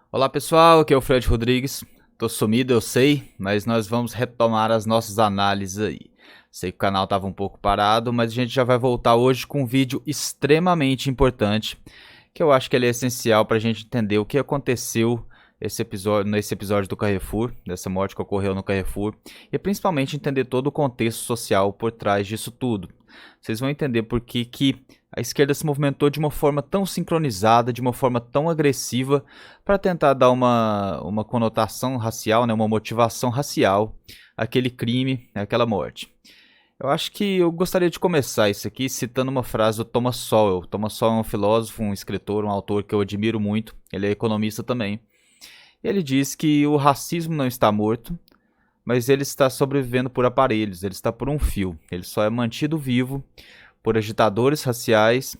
Olá pessoal, aqui é o Fred Rodrigues. Tô sumido, eu sei, mas nós vamos retomar as nossas análises aí. Sei que o canal estava um pouco parado, mas a gente já vai voltar hoje com um vídeo extremamente importante, que eu acho que ele é essencial para a gente entender o que aconteceu nesse episódio do Carrefour, dessa morte que ocorreu no Carrefour, e principalmente entender todo o contexto social por trás disso tudo. Vocês vão entender por que a esquerda se movimentou de uma forma tão sincronizada, de uma forma tão agressiva, para tentar dar uma conotação racial, né, uma motivação racial àquele crime, àquela morte. Eu acho que eu gostaria de começar isso aqui citando uma frase do Thomas Sowell. Thomas Sowell é um filósofo, um escritor, um autor que eu admiro muito. Ele é economista também. Ele diz que o racismo não está morto, mas ele está sobrevivendo por aparelhos, ele está por um fio. Ele só é mantido vivo por agitadores raciais,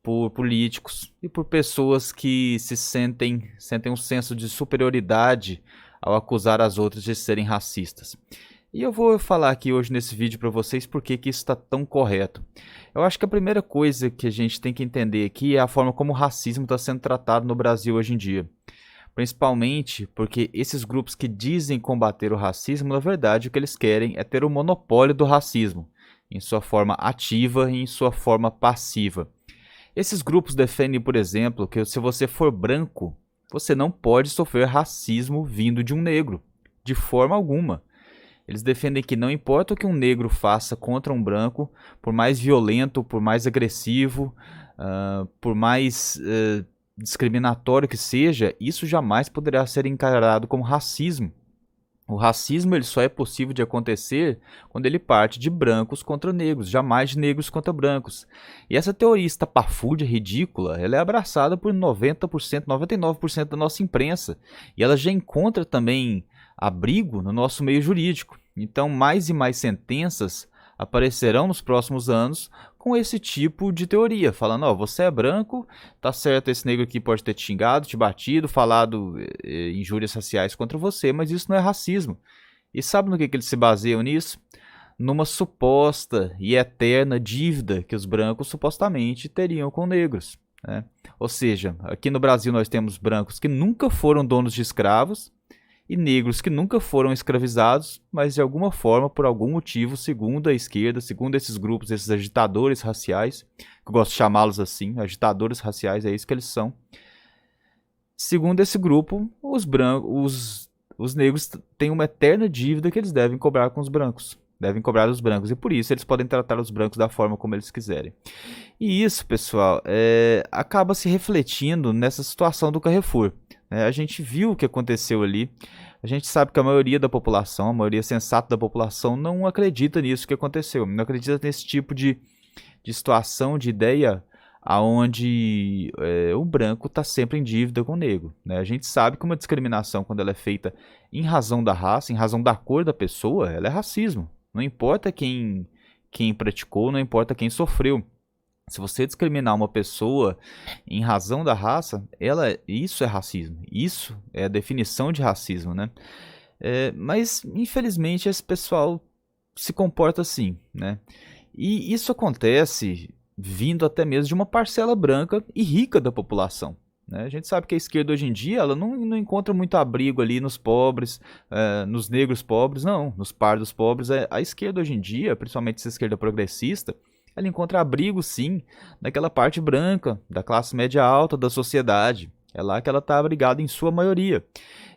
por políticos e por pessoas que sentem um senso de superioridade ao acusar as outras de serem racistas. E eu vou falar aqui hoje nesse vídeo para vocês por que isso está tão correto. Eu acho que a primeira coisa que a gente tem que entender aqui é a forma como o racismo está sendo tratado no Brasil hoje em dia. Principalmente porque esses grupos que dizem combater o racismo, na verdade, o que eles querem é ter o monopólio do racismo, em sua forma ativa e em sua forma passiva. Esses grupos defendem, por exemplo, que se você for branco, você não pode sofrer racismo vindo de um negro, de forma alguma. Eles defendem que não importa o que um negro faça contra um branco, por mais violento, por mais agressivo, por mais discriminatório que seja, isso jamais poderá ser encarado como racismo. O racismo ele só é possível de acontecer quando ele parte de brancos contra negros, jamais de negros contra brancos. E essa teoria estapafúrdia, ridícula, ela é abraçada por 90%, 99% da nossa imprensa. E ela já encontra também abrigo no nosso meio jurídico. Então, mais e mais sentenças aparecerão nos próximos anos com esse tipo de teoria, falando, ó, você é branco, tá certo, esse negro aqui pode ter te xingado, te batido, falado injúrias raciais contra você, mas isso não é racismo. E sabe no que eles se baseiam nisso? Numa suposta e eterna dívida que os brancos supostamente teriam com negros, né? Ou seja, aqui no Brasil nós temos brancos que nunca foram donos de escravos, e negros que nunca foram escravizados, mas de alguma forma, por algum motivo, segundo a esquerda, segundo esses grupos, esses agitadores raciais, que eu gosto de chamá-los assim, agitadores raciais, é isso que eles são. Segundo esse grupo, os negros têm uma eterna dívida que eles devem cobrar com os brancos. Devem cobrar os brancos, e por isso eles podem tratar os brancos da forma como eles quiserem. E isso, pessoal, acaba se refletindo nessa situação do Carrefour. A gente viu o que aconteceu ali. A gente sabe que a maioria da população, a maioria sensata da população, não acredita nisso que aconteceu. Não acredita nesse tipo de situação, de ideia, onde o branco está sempre em dívida com o negro. A gente sabe que uma discriminação, quando ela é feita em razão da raça, em razão da cor da pessoa, ela é racismo. Não importa quem praticou, não importa quem sofreu. Se você discriminar uma pessoa em razão da raça, isso é racismo. Isso é a definição de racismo, né? Mas, infelizmente, esse pessoal se comporta assim, né? E isso acontece vindo até mesmo de uma parcela branca e rica da população. A gente sabe que a esquerda hoje em dia ela não encontra muito abrigo ali nos pobres, nos negros pobres, não, nos pardos pobres. A esquerda hoje em dia, principalmente essa esquerda progressista, ela encontra abrigo sim naquela parte branca, da classe média alta da sociedade. É lá que ela está abrigada em sua maioria.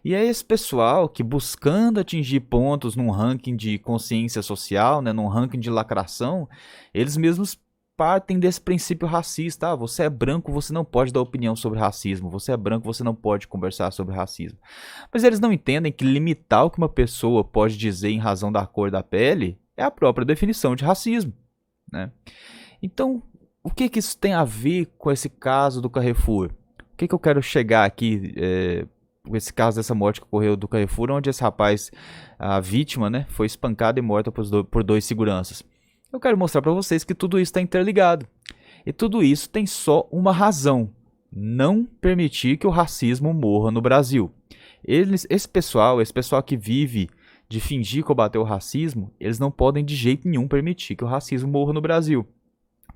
E é esse pessoal que, buscando atingir pontos num ranking de consciência social, num ranking de lacração, eles mesmos partem desse princípio racista. Você é branco, você não pode dar opinião sobre racismo. Você é branco, você não pode conversar sobre racismo. Mas eles não entendem que limitar o que uma pessoa pode dizer em razão da cor da pele é a própria definição de racismo, né? Então, o que isso tem a ver com esse caso do Carrefour? O que eu quero chegar aqui com esse caso dessa morte que ocorreu do Carrefour, onde esse rapaz, a vítima, né, foi espancada e morta por dois seguranças? Eu quero mostrar para vocês que tudo isso está interligado. E tudo isso tem só uma razão: não permitir que o racismo morra no Brasil. Esse pessoal que vive de fingir combater o racismo, eles não podem de jeito nenhum permitir que o racismo morra no Brasil.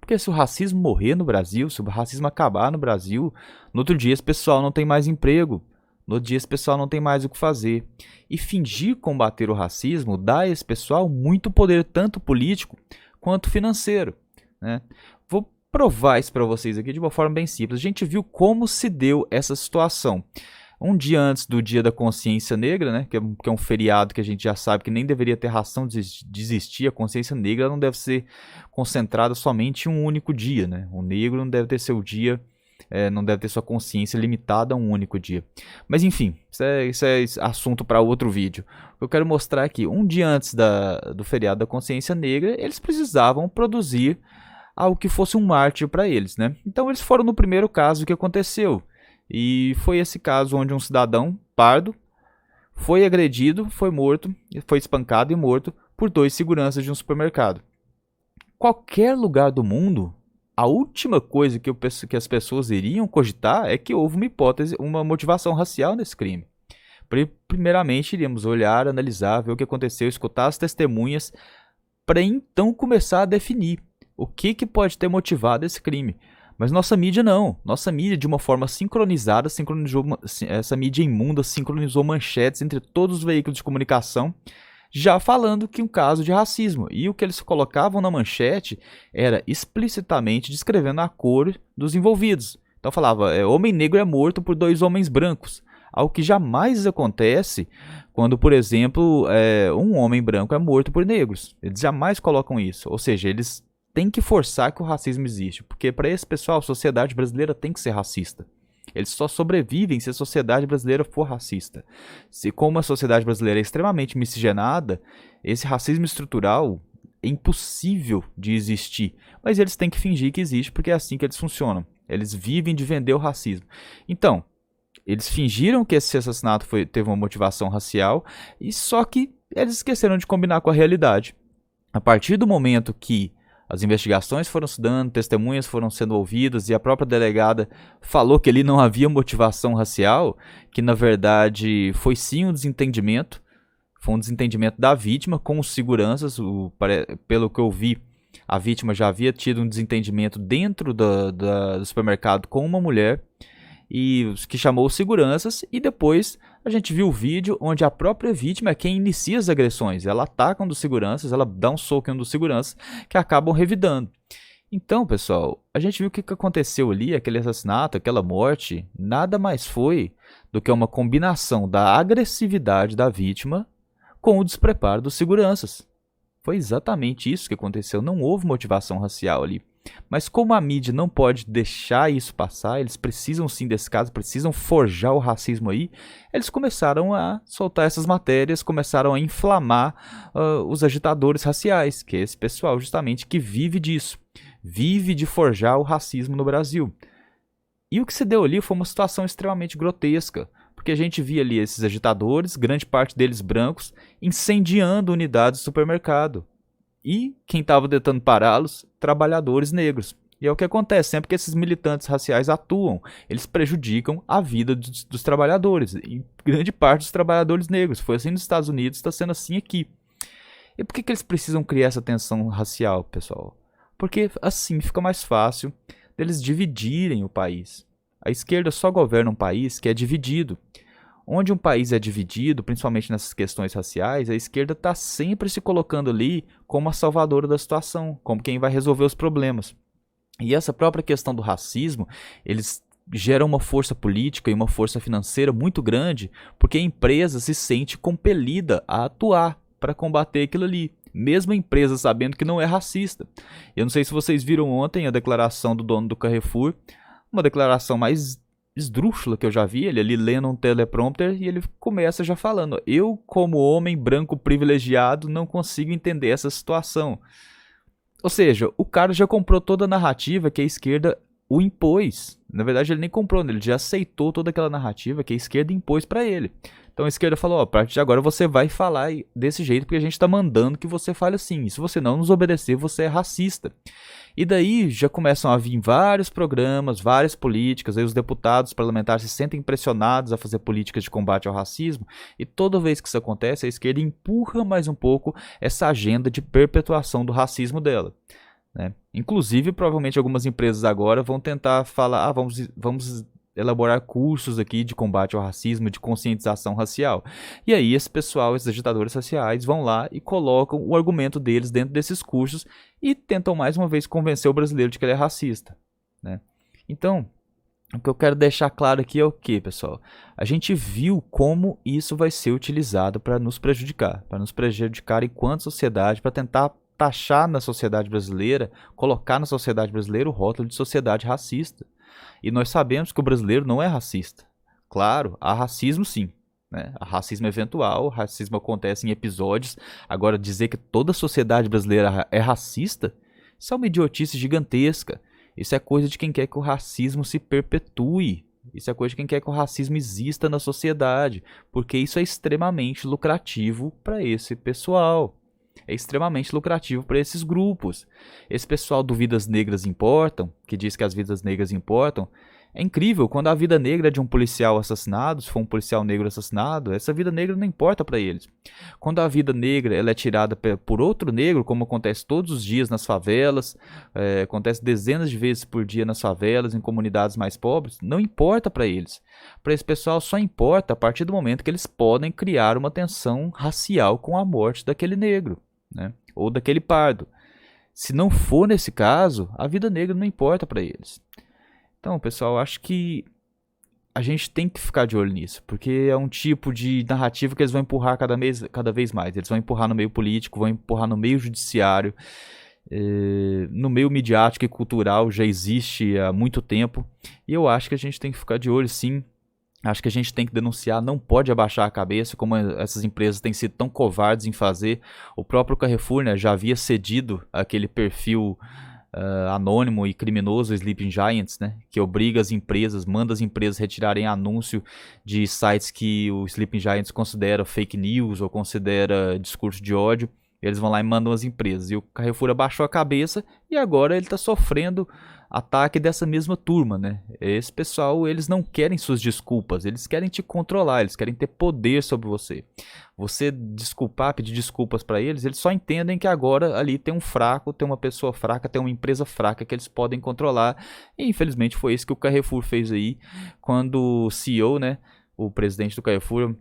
Porque se o racismo morrer no Brasil, se o racismo acabar no Brasil, no outro dia esse pessoal não tem mais emprego, No dia esse pessoal não tem mais o que fazer. E fingir combater o racismo dá a esse pessoal muito poder, tanto político quanto financeiro, né? Vou provar isso para vocês aqui de uma forma bem simples. A gente viu como se deu essa situação. Um dia antes do Dia da Consciência Negra, né, que é um feriado que a gente já sabe que nem deveria ter razão de existir, a consciência negra não deve ser concentrada somente em um único dia, né? O negro não deve ter seu dia, não deve ter sua consciência limitada a um único dia. Mas enfim, isso é assunto para outro vídeo. O que eu quero mostrar aqui, um dia antes do feriado da Consciência Negra, eles precisavam produzir algo que fosse um mártir para eles, né? Então eles foram no primeiro caso que aconteceu. E foi esse caso onde um cidadão pardo foi agredido, foi morto, foi espancado e morto por 2 seguranças de um supermercado. Qualquer lugar do mundo, a última coisa que as pessoas iriam cogitar é que houve uma hipótese, uma motivação racial nesse crime. Primeiramente, iríamos olhar, analisar, ver o que aconteceu, escutar as testemunhas, para então começar a definir o que pode ter motivado esse crime. Mas nossa mídia não. Nossa mídia, de uma forma sincronizada, essa mídia imunda sincronizou manchetes entre todos os veículos de comunicação, já falando que um caso de racismo. E o que eles colocavam na manchete era explicitamente descrevendo a cor dos envolvidos. Então falava, homem negro é morto por 2 homens brancos. Algo que jamais acontece quando, por exemplo, um homem branco é morto por negros. Eles jamais colocam isso. Ou seja, eles tem que forçar que o racismo existe, porque para esse pessoal a sociedade brasileira tem que ser racista. Eles só sobrevivem se a sociedade brasileira for racista. Se como a sociedade brasileira é extremamente miscigenada, esse racismo estrutural é impossível de existir. Mas eles têm que fingir que existe, porque é assim que eles funcionam. Eles vivem de vender o racismo. Então, eles fingiram que esse assassinato teve uma motivação racial, e só que eles esqueceram de combinar com a realidade. A partir do momento que as investigações foram se dando, testemunhas foram sendo ouvidas e a própria delegada falou que ali não havia motivação racial, que na verdade foi sim um desentendimento, foi um desentendimento da vítima com os seguranças. Pelo que eu vi, a vítima já havia tido um desentendimento dentro do supermercado com uma mulher, e que chamou os seguranças, e depois a gente viu o vídeo onde a própria vítima é quem inicia as agressões. Ela ataca um dos seguranças, ela dá um soco em um dos seguranças, que acabam revidando. Então, pessoal, a gente viu o que aconteceu ali, aquele assassinato, aquela morte, nada mais foi do que uma combinação da agressividade da vítima com o despreparo dos seguranças. Foi exatamente isso que aconteceu, não houve motivação racial ali. Mas como a mídia não pode deixar isso passar, eles precisam sim desse caso, precisam forjar o racismo aí, eles começaram a soltar essas matérias, começaram a inflamar os agitadores raciais, que é esse pessoal justamente que vive disso, vive de forjar o racismo no Brasil. E o que se deu ali foi uma situação extremamente grotesca, porque a gente via ali esses agitadores, grande parte deles brancos, incendiando unidades de supermercado. E quem estava tentando pará-los, trabalhadores negros. E é o que acontece, sempre que esses militantes raciais atuam, eles prejudicam a vida dos trabalhadores, e grande parte dos trabalhadores negros. Foi assim nos Estados Unidos, está sendo assim aqui. E por que eles precisam criar essa tensão racial, pessoal? Porque assim fica mais fácil deles dividirem o país. A esquerda só governa um país que é dividido. Onde um país é dividido, principalmente nessas questões raciais, a esquerda está sempre se colocando ali como a salvadora da situação, como quem vai resolver os problemas. E essa própria questão do racismo, eles geram uma força política e uma força financeira muito grande, porque a empresa se sente compelida a atuar para combater aquilo ali, mesmo a empresa sabendo que não é racista. Eu não sei se vocês viram ontem a declaração do dono do Carrefour, uma declaração mais esdrúxula que eu já vi, ele ali lendo um teleprompter e ele começa já falando: eu, como homem branco privilegiado, não consigo entender essa situação. Ou seja, o cara já comprou toda a narrativa que a esquerda o impôs. Na verdade, ele nem comprou, ele já aceitou toda aquela narrativa que a esquerda impôs para ele. Então a esquerda falou: ó, a partir de agora você vai falar desse jeito porque a gente está mandando que você fale assim. E se você não nos obedecer, você é racista. E daí já começam a vir vários programas, várias políticas, aí os deputados, os parlamentares se sentem pressionados a fazer políticas de combate ao racismo, e toda vez que isso acontece, a esquerda empurra mais um pouco essa agenda de perpetuação do racismo dela, né? Inclusive, provavelmente algumas empresas agora vão tentar falar: vamos elaborar cursos aqui de combate ao racismo, de conscientização racial. E aí esse pessoal, esses agitadores raciais, vão lá e colocam o argumento deles dentro desses cursos e tentam mais uma vez convencer o brasileiro de que ele é racista, né? Então, o que eu quero deixar claro aqui é o que, pessoal? A gente viu como isso vai ser utilizado para nos prejudicar enquanto sociedade, para tentar taxar na sociedade brasileira, colocar na sociedade brasileira o rótulo de sociedade racista. E nós sabemos que o brasileiro não é racista. Claro, há racismo sim, né? Há racismo eventual, o racismo acontece em episódios. Agora, dizer que toda a sociedade brasileira é racista, isso é uma idiotice gigantesca. Isso é coisa de quem quer que o racismo se perpetue. Isso é coisa de quem quer que o racismo exista na sociedade. Porque isso é extremamente lucrativo para esse pessoal. É extremamente lucrativo para esses grupos. Esse pessoal do Vidas Negras Importam, que diz que as vidas negras importam, é incrível. Quando a vida negra de um policial assassinado, se for um policial negro assassinado, essa vida negra não importa para eles. Quando a vida negra ela é tirada por outro negro, como acontece todos os dias nas favelas, acontece dezenas de vezes por dia nas favelas, em comunidades mais pobres, não importa para eles. Para esse pessoal só importa a partir do momento que eles podem criar uma tensão racial com a morte daquele negro, né? Ou daquele pardo. Se não for nesse caso, a vida negra não importa para eles. Então, pessoal, acho que a gente tem que ficar de olho nisso, porque é um tipo de narrativa que eles vão empurrar cada vez mais. Eles vão empurrar no meio político, vão empurrar no meio judiciário, no meio midiático e cultural já existe há muito tempo. E eu acho que a gente tem que ficar de olho, sim. Acho que a gente tem que denunciar, não pode abaixar a cabeça, como essas empresas têm sido tão covardes em fazer. O próprio Carrefour, né, já havia cedido aquele perfil anônimo e criminoso Sleeping Giants, né, que obriga as empresas, manda as empresas retirarem anúncio de sites que o Sleeping Giants considera fake news ou considera discurso de ódio. Eles vão lá e mandam as empresas. E o Carrefour abaixou a cabeça e agora ele está sofrendo ataque dessa mesma turma, né? Esse pessoal, eles não querem suas desculpas, eles querem te controlar, eles querem ter poder sobre você. Você desculpar, pedir desculpas para eles, eles só entendem que agora ali tem um fraco, tem uma pessoa fraca, tem uma empresa fraca que eles podem controlar. E infelizmente foi isso que o Carrefour fez aí, quando o CEO, né, o presidente do Carrefour,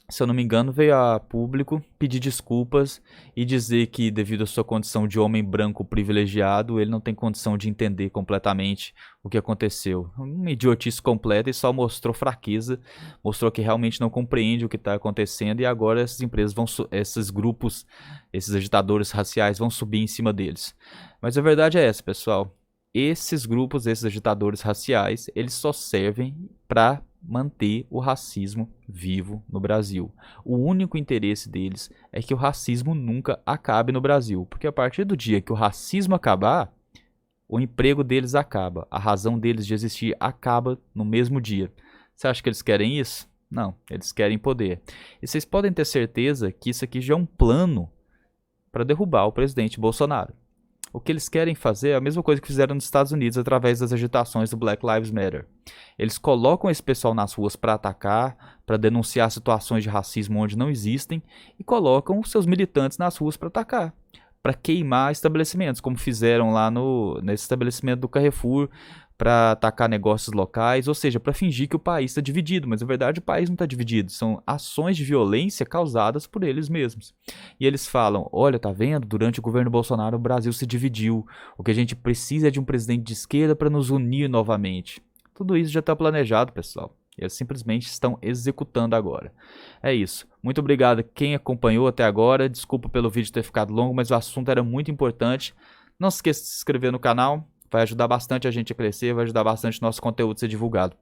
se eu não me engano, veio a público pedir desculpas e dizer que, devido à sua condição de homem branco privilegiado, ele não tem condição de entender completamente o que aconteceu. Uma idiotice completa e só mostrou fraqueza, mostrou que realmente não compreende o que está acontecendo e agora essas empresas esses grupos, esses agitadores raciais vão subir em cima deles. Mas a verdade é essa, pessoal. Esses grupos, esses agitadores raciais, eles só servem para manter o racismo vivo no Brasil. O único interesse deles é que o racismo nunca acabe no Brasil, porque a partir do dia que o racismo acabar, o emprego deles acaba, a razão deles de existir acaba no mesmo dia. Você acha que eles querem isso? Não, eles querem poder. E vocês podem ter certeza que isso aqui já é um plano para derrubar o presidente Bolsonaro. O que eles querem fazer é a mesma coisa que fizeram nos Estados Unidos através das agitações do Black Lives Matter. Eles colocam esse pessoal nas ruas para atacar, para denunciar situações de racismo onde não existem e colocam seus militantes nas ruas para atacar, para queimar estabelecimentos, como fizeram lá nesse estabelecimento do Carrefour, para atacar negócios locais, ou seja, para fingir que o país está dividido, mas na verdade o país não está dividido, são ações de violência causadas por eles mesmos. E eles falam, olha, tá vendo, durante o governo Bolsonaro o Brasil se dividiu, o que a gente precisa é de um presidente de esquerda para nos unir novamente. Tudo isso já está planejado, pessoal. Eles simplesmente estão executando agora. É isso. Muito obrigado a quem acompanhou até agora. Desculpa pelo vídeo ter ficado longo, mas o assunto era muito importante. Não se esqueça de se inscrever no canal. Vai ajudar bastante a gente a crescer, vai ajudar bastante o nosso conteúdo a ser divulgado.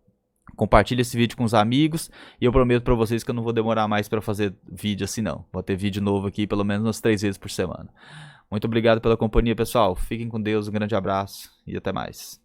Compartilhe esse vídeo com os amigos e eu prometo para vocês que eu não vou demorar mais para fazer vídeo assim não. Vou ter vídeo novo aqui pelo menos umas 3 vezes por semana. Muito obrigado pela companhia, pessoal. Fiquem com Deus, um grande abraço e até mais.